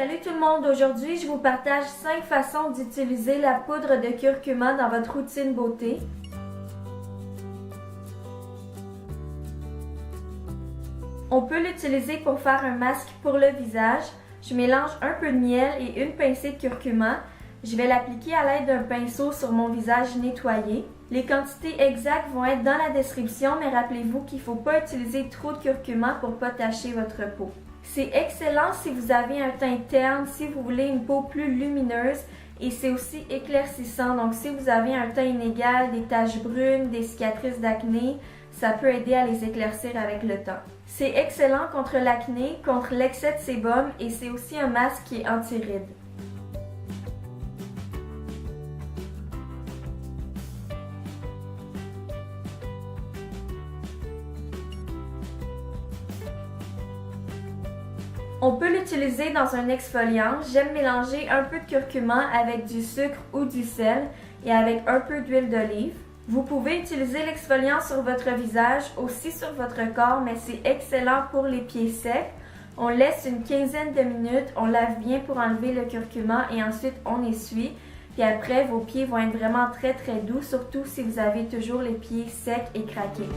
Salut tout le monde, aujourd'hui je vous partage 5 façons d'utiliser la poudre de curcuma dans votre routine beauté. On peut l'utiliser pour faire un masque pour le visage. Je mélange un peu de miel et une pincée de curcuma. Je vais l'appliquer à l'aide d'un pinceau sur mon visage nettoyé. Les quantités exactes vont être dans la description, mais rappelez-vous qu'il ne faut pas utiliser trop de curcuma pour ne pas tacher votre peau. C'est excellent si vous avez un teint terne, si vous voulez une peau plus lumineuse et c'est aussi éclaircissant. Donc si vous avez un teint inégal, des taches brunes, des cicatrices d'acné, ça peut aider à les éclaircir avec le temps. C'est excellent contre l'acné, contre l'excès de sébum et c'est aussi un masque qui est anti-rides. On peut l'utiliser dans un exfoliant. J'aime mélanger un peu de curcuma avec du sucre ou du sel et avec un peu d'huile d'olive. Vous pouvez utiliser l'exfoliant sur votre visage, aussi sur votre corps, mais c'est excellent pour les pieds secs. On laisse une quinzaine de minutes, on lave bien pour enlever le curcuma et ensuite on essuie. Puis après, vos pieds vont être vraiment très doux, surtout si vous avez toujours les pieds secs et craqués.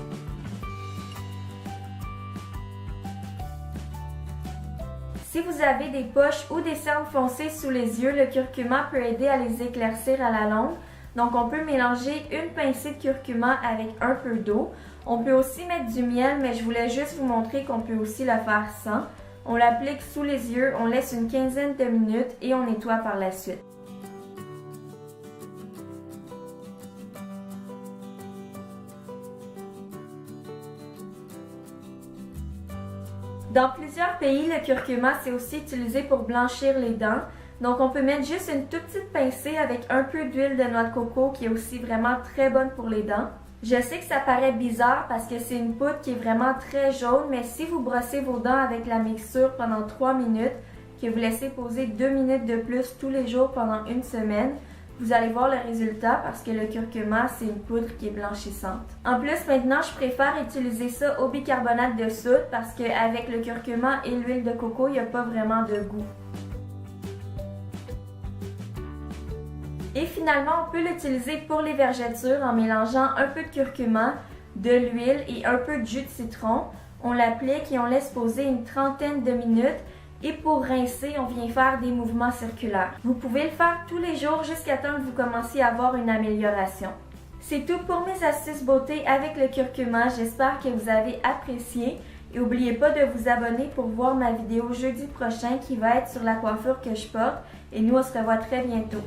Si vous avez des poches ou des cernes foncées sous les yeux, le curcuma peut aider à les éclaircir à la longue. Donc on peut mélanger une pincée de curcuma avec un peu d'eau. On peut aussi mettre du miel, mais je voulais juste vous montrer qu'on peut aussi le faire sans. On l'applique sous les yeux, on laisse une quinzaine de minutes et on nettoie par la suite. Dans plusieurs pays, le curcuma c'est aussi utilisé pour blanchir les dents. Donc on peut mettre juste une toute petite pincée avec un peu d'huile de noix de coco qui est aussi vraiment très bonne pour les dents. Je sais que ça paraît bizarre parce que c'est une poudre qui est vraiment très jaune, mais si vous brossez vos dents avec la mixture pendant 3 minutes, que vous laissez poser 2 minutes de plus tous les jours pendant une semaine, vous allez voir le résultat parce que le curcuma, c'est une poudre qui est blanchissante. En plus, maintenant, je préfère utiliser ça au bicarbonate de soude parce qu'avec le curcuma et l'huile de coco, il n'y a pas vraiment de goût. Et finalement, on peut l'utiliser pour les vergetures en mélangeant un peu de curcuma, de l'huile et un peu de jus de citron. On l'applique et on laisse poser une trentaine de minutes. Et pour rincer, on vient faire des mouvements circulaires. Vous pouvez le faire tous les jours jusqu'à temps que vous commenciez à avoir une amélioration. C'est tout pour mes astuces beauté avec le curcuma. J'espère que vous avez apprécié. Et n'oubliez pas de vous abonner pour voir ma vidéo jeudi prochain qui va être sur la coiffure que je porte. Et nous, on se revoit très bientôt.